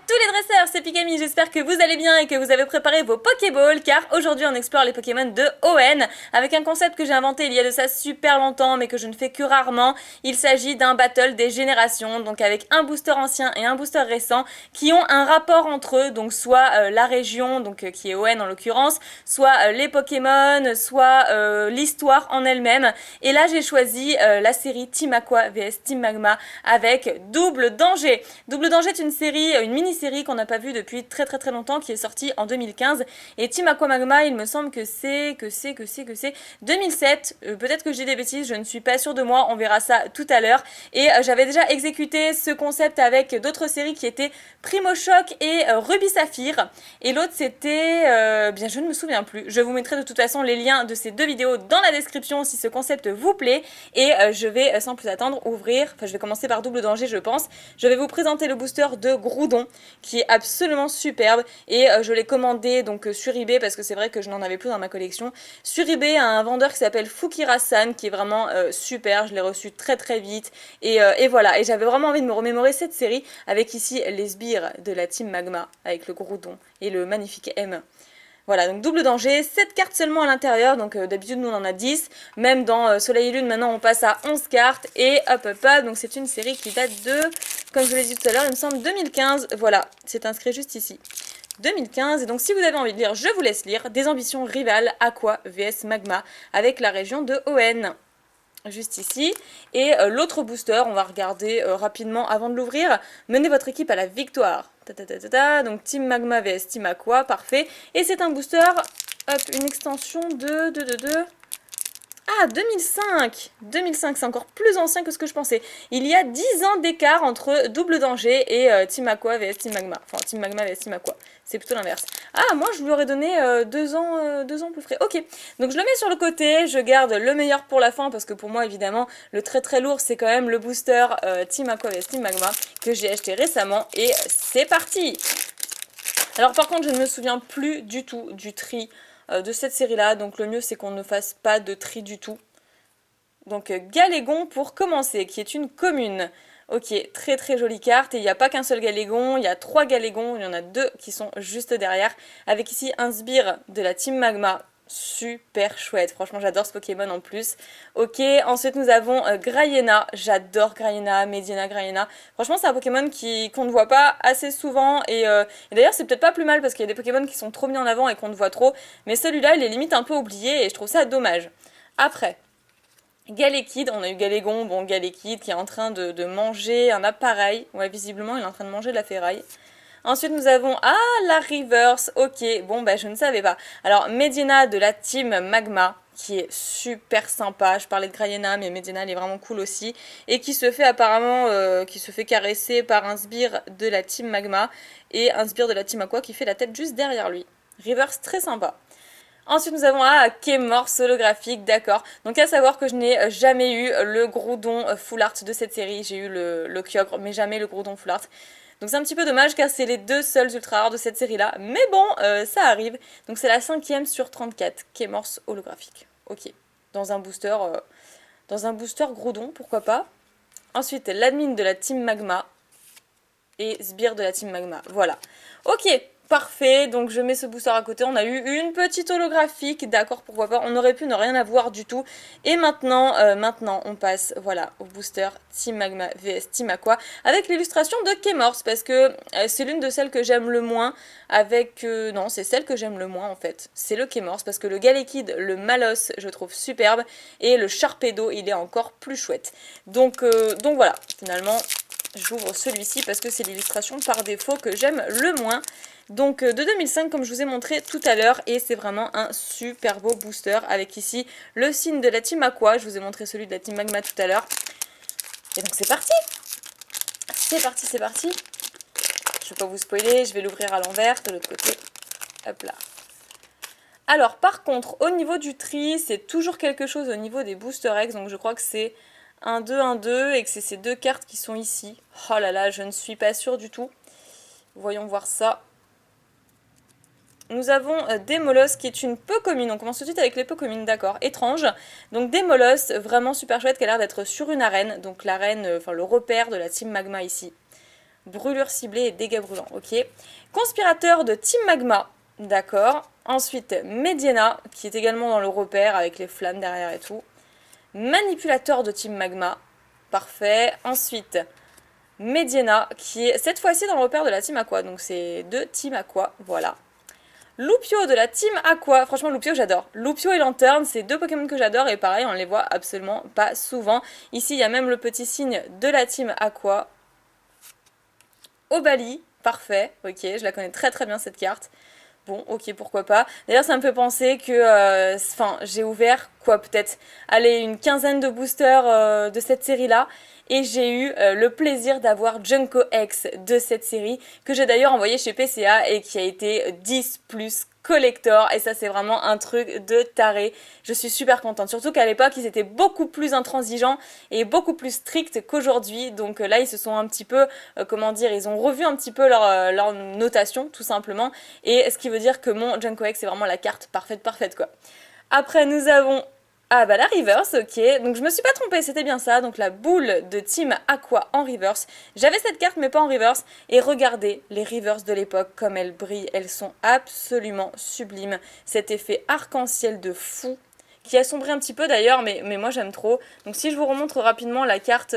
tous les dresseurs, c'est Pikami, j'espère que vous allez bien et que vous avez préparé vos Pokéballs car aujourd'hui on explore les Pokémon de ON avec un concept que j'ai inventé il y a de ça super longtemps mais que je ne fais que rarement. Il s'agit d'un battle des générations, donc avec un booster ancien et un booster récent qui ont un rapport entre eux, donc soit la région, donc qui est ON en l'occurrence, soit les Pokémon, soit l'histoire en elle-même. Et là j'ai choisi la série Team Aqua vs Team Magma avec Double Danger. Double Danger est une série, une mini-série qu'on n'a pas vue depuis très longtemps, qui est sortie en 2015. Et Team Aqua Magma, il me semble que c'est 2007. Peut-être que je dis des bêtises, je ne suis pas sûre de moi, on verra ça tout à l'heure. Et j'avais déjà exécuté ce concept avec d'autres séries qui étaient Primo Choc et Ruby Saphir. Et l'autre c'était, bien je ne me souviens plus. Je vous mettrai de toute façon les liens de ces deux vidéos dans la description si ce concept vous plaît. Et je vais sans plus attendre ouvrir, enfin je vais commencer par Double Danger je pense. Je vais vous présenter le booster de Groudon qui est absolument superbe et je l'ai commandé donc sur eBay parce que c'est vrai que je n'en avais plus dans ma collection. Sur eBay, un vendeur qui s'appelle Fukira-san qui est vraiment super, je l'ai reçu très vite et voilà. Et j'avais vraiment envie de me remémorer cette série avec ici les sbires de la Team Magma avec le Groudon et le magnifique M. Voilà, donc Double Danger, 7 cartes seulement à l'intérieur, donc d'habitude nous on en a 10, même dans Soleil et Lune maintenant on passe à 11 cartes, et hop, donc c'est une série qui date de, comme je vous l'ai dit tout à l'heure, il me semble 2015, voilà, c'est inscrit juste ici. 2015, et donc si vous avez envie de lire, je vous laisse lire, des ambitions rivales, Aqua vs Magma, avec la région de ON. Juste ici, et l'autre booster, on va regarder rapidement avant de l'ouvrir. Menez votre équipe à la victoire. Donc Team Magma vs Team Aqua, parfait. Et c'est un booster, hop, une extension de... Ah, 2005 2005, c'est encore plus ancien que ce que je pensais. Il y a 10 ans d'écart entre Double Danger et Team Aqua vs Team Magma. Enfin, Team Magma vs Team Aqua. C'est plutôt l'inverse. Ah, moi, je lui aurais donné 2 ans plus frais. Ok, donc je le mets sur le côté. Je garde le meilleur pour la fin parce que pour moi, évidemment, le très lourd, c'est quand même le booster Team Aqua vs Team Magma que j'ai acheté récemment. Et c'est parti! Alors par contre, je ne me souviens plus du tout du tri de cette série-là, donc le mieux c'est qu'on ne fasse pas de tri du tout. Donc Galégon pour commencer, qui est une commune. Ok, très jolie carte, et il n'y a pas qu'un seul Galégon, il y a 3 Galégons, il y en a 2 qui sont juste derrière, avec ici un sbire de la Team Magma, super chouette, franchement j'adore ce Pokémon en plus. Ok, ensuite nous avons Graiena, j'adore Graiena, Medina Graiena, franchement c'est un Pokémon qu'on ne voit pas assez souvent, et d'ailleurs c'est peut-être pas plus mal parce qu'il y a des Pokémon qui sont trop mis en avant et qu'on ne voit trop, mais celui-là il est limite un peu oublié et je trouve ça dommage. Après, Galekid, on a eu Galégon, bon Galekid qui est en train de manger un appareil, ouais visiblement il est en train de manger de la ferraille. Ensuite nous avons, ah la Reverse, ok, bon bah je ne savais pas. Alors Medina de la Team Magma, qui est super sympa, je parlais de Graiena mais Medina elle est vraiment cool aussi, et qui se fait apparemment, qui se fait caresser par un sbire de la Team Magma, et un sbire de la Team Aqua qui fait la tête juste derrière lui. Reverse très sympa. Ensuite, nous avons Kémorse holographique, d'accord. Donc, à savoir que je n'ai jamais eu le Groudon full art de cette série. J'ai eu le Kyogre, mais jamais le Groudon full art. Donc, c'est un petit peu dommage car c'est les deux seuls ultra rares de cette série-là. Mais bon, ça arrive. Donc, c'est la 5e sur 34. Kémorse holographique. Ok. Dans un booster, Groudon, pourquoi pas. Ensuite, l'admin de la Team Magma et Sbire de la Team Magma. Voilà. Ok. Parfait, donc je mets ce booster à côté, on a eu une petite holographique, d'accord, pourquoi pas, on aurait pu ne rien avoir du tout. Et maintenant, on passe, voilà, au booster Team Magma vs Team Aqua, avec l'illustration de Kémorse, parce que c'est l'une de celles que j'aime le moins, non, c'est celle que j'aime le moins en fait, c'est le Kémorse, parce que le Galekid, le Malos, je trouve superbe, et le Sharpedo, il est encore plus chouette. Donc voilà, finalement, j'ouvre celui-ci parce que c'est l'illustration par défaut que j'aime le moins. Donc de 2005 comme je vous ai montré tout à l'heure, et c'est vraiment un super beau booster avec ici le signe de la Team Aqua, je vous ai montré celui de la Team Magma tout à l'heure. Et donc c'est parti. C'est parti. Je vais pas vous spoiler, je vais l'ouvrir à l'envers de l'autre côté. Hop là. Alors par contre au niveau du tri, c'est toujours quelque chose au niveau des Booster Eggs, donc je crois que c'est 1-2, 1-2 et que c'est ces deux cartes qui sont ici. Oh là là, je ne suis pas sûre du tout. Voyons voir ça. Nous avons Démolos qui est une peu commune, on commence tout de suite avec les peu communes, d'accord, étrange. Donc Démolos, vraiment super chouette, qui a l'air d'être sur une arène, donc l'arène, enfin le repère de la Team Magma ici. Brûlure ciblée et dégâts brûlants, ok. Conspirateur de Team Magma, d'accord. Ensuite, Mediana, qui est également dans le repère avec les flammes derrière et tout. Manipulateur de Team Magma, parfait. Ensuite, Mediana, qui est cette fois-ci dans le repère de la Team Aqua, donc c'est deux Team Aqua, voilà. Loupio de la Team Aqua, franchement Loupio j'adore. Loupio et Lanterne, c'est deux Pokémon que j'adore et pareil on les voit absolument pas souvent. Ici il y a même le petit signe de la Team Aqua. Obali, parfait, ok, je la connais très très bien cette carte. Bon, ok, pourquoi pas. D'ailleurs, ça me fait penser que, j'ai ouvert, quoi, peut-être, allez, une quinzaine de boosters de cette série-là. Et j'ai eu le plaisir d'avoir Junko X de cette série, que j'ai d'ailleurs envoyé chez PCA et qui a été 10 plus collector. Et ça, c'est vraiment un truc de taré. Je suis super contente. Surtout qu'à l'époque, ils étaient beaucoup plus intransigeants et beaucoup plus stricts qu'aujourd'hui. Donc là, ils se sont un petit peu, ils ont revu un petit peu leur notation, tout simplement. Et ce qui veut dire que mon Junko X, c'est vraiment la carte parfaite, quoi. Après, nous avons ah bah la reverse, ok, donc je me suis pas trompée, c'était bien ça, donc la boule de Team Aqua en reverse. J'avais cette carte mais pas en reverse, et regardez les reverse de l'époque comme elles brillent, elles sont absolument sublimes. Cet effet arc-en-ciel de fou, qui assombrit un petit peu d'ailleurs, mais moi j'aime trop. Donc si je vous remontre rapidement la carte,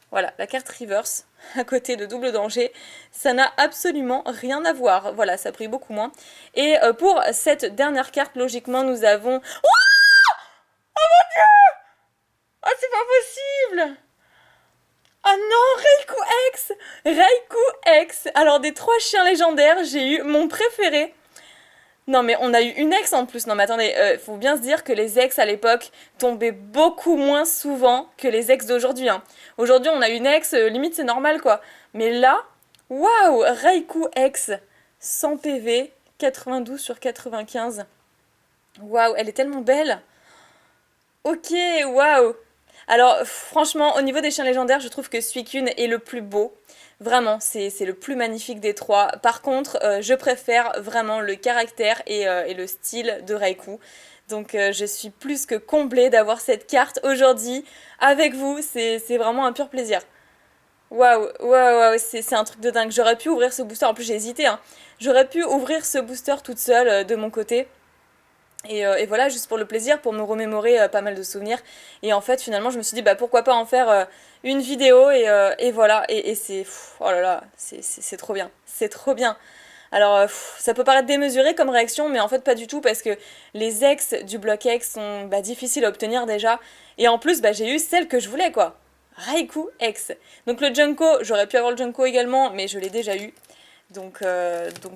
voilà, la carte reverse, à côté de double danger, ça n'a absolument rien à voir. Voilà, ça brille beaucoup moins. Et pour cette dernière carte, logiquement, nous avons... Oh, c'est pas possible! Oh non, Raikou X! Raikou X! Alors, des 3 chiens légendaires, j'ai eu mon préféré. Non, mais on a eu une ex en plus. Non, mais attendez, faut bien se dire que les ex à l'époque tombaient beaucoup moins souvent que les ex d'aujourd'hui. Hein. Aujourd'hui, on a une ex, limite c'est normal quoi. Mais là, waouh! Raikou X, 100 PV, 92 sur 95. Waouh, elle est tellement belle! Ok, waouh! Alors, franchement, au niveau des chiens légendaires, je trouve que Suicune est le plus beau. Vraiment, c'est le plus magnifique des trois. Par contre, je préfère vraiment le caractère et le style de Raikou. Donc, je suis plus que comblée d'avoir cette carte aujourd'hui avec vous. C'est vraiment un pur plaisir. Waouh, c'est un truc de dingue. J'aurais pu ouvrir ce booster, en plus j'ai hésité, hein. J'aurais pu ouvrir ce booster toute seule de mon côté. Et voilà, juste pour le plaisir, pour me remémorer pas mal de souvenirs. Et en fait, finalement, je me suis dit, bah pourquoi pas en faire une vidéo et voilà. Et c'est, oh là là, c'est trop bien. C'est trop bien. Alors, ça peut paraître démesuré comme réaction, mais en fait, pas du tout, parce que les ex du bloc X sont bah, difficiles à obtenir déjà. Et en plus, bah, j'ai eu celle que je voulais, quoi. Raikou X. Donc le Junko, j'aurais pu avoir le Junko également, mais je l'ai déjà eu. Donc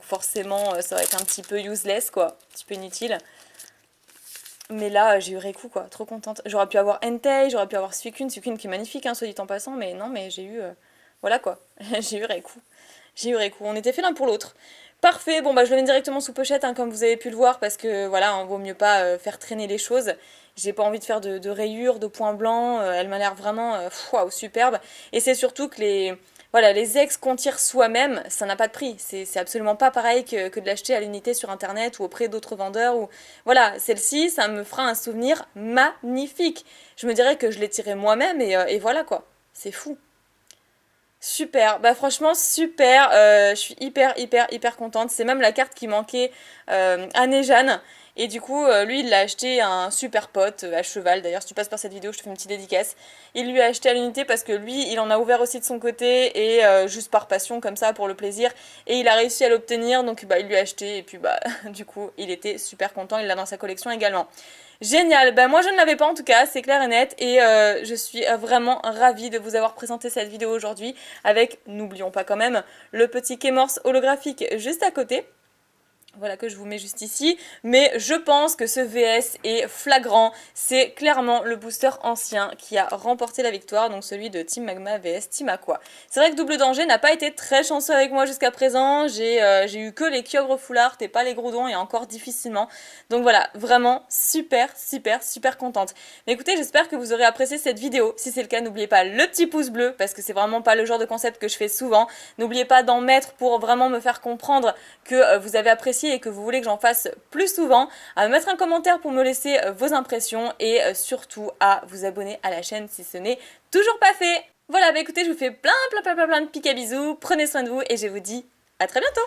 forcément, ça va être un petit peu useless, quoi. Un petit peu inutile. Mais là, j'ai eu Raikou, quoi, trop contente. J'aurais pu avoir Entei, j'aurais pu avoir Suicune qui est magnifique, hein, soit dit en passant, mais non, mais j'ai eu... voilà, quoi, j'ai eu Raikou. J'ai eu Raikou, on était fait l'un pour l'autre. Parfait, bon, bah je le mets directement sous pochette, hein, comme vous avez pu le voir, parce que, voilà, on vaut mieux pas faire traîner les choses. J'ai pas envie de faire de rayures, de points blancs, elle m'a l'air vraiment, waouh, superbe. Et c'est surtout que les... Voilà, les ex qu'on tire soi-même, ça n'a pas de prix. C'est absolument pas pareil que de l'acheter à l'unité sur internet ou auprès d'autres vendeurs. Ou... Voilà, celle-ci, ça me fera un souvenir magnifique. Je me dirais que je l'ai tiré moi-même et voilà quoi. C'est fou. Super, bah franchement super, je suis hyper contente, c'est même la carte qui manquait à Nejane, et du coup lui il l'a acheté à un super pote à cheval, d'ailleurs si tu passes par cette vidéo je te fais une petite dédicace, il lui a acheté à l'unité parce que lui il en a ouvert aussi de son côté et juste par passion comme ça pour le plaisir, et il a réussi à l'obtenir donc bah il lui a acheté et puis bah du coup il était super content, il l'a dans sa collection également. Génial, bah moi je ne l'avais pas en tout cas, c'est clair et net, et je suis vraiment ravie de vous avoir présenté cette vidéo aujourd'hui avec, n'oublions pas quand même, le petit Kémorse holographique juste à côté. Voilà que je vous mets juste ici, mais je pense que ce VS est flagrant, c'est clairement le booster ancien qui a remporté la victoire, donc celui de Team Magma vs Team Aqua. C'est vrai que Double Danger n'a pas été très chanceux avec moi jusqu'à présent, j'ai eu que les Kyogre Full Art et pas les Groudons et encore difficilement, donc voilà, vraiment super contente. Mais écoutez, j'espère que vous aurez apprécié cette vidéo, si c'est le cas n'oubliez pas le petit pouce bleu, parce que c'est vraiment pas le genre de concept que je fais souvent, n'oubliez pas d'en mettre pour vraiment me faire comprendre que vous avez apprécié et que vous voulez que j'en fasse plus souvent, à me mettre un commentaire pour me laisser vos impressions et surtout à vous abonner à la chaîne si ce n'est toujours pas fait. Voilà, bah écoutez, je vous fais plein de pics à bisous, prenez soin de vous et je vous dis à très bientôt.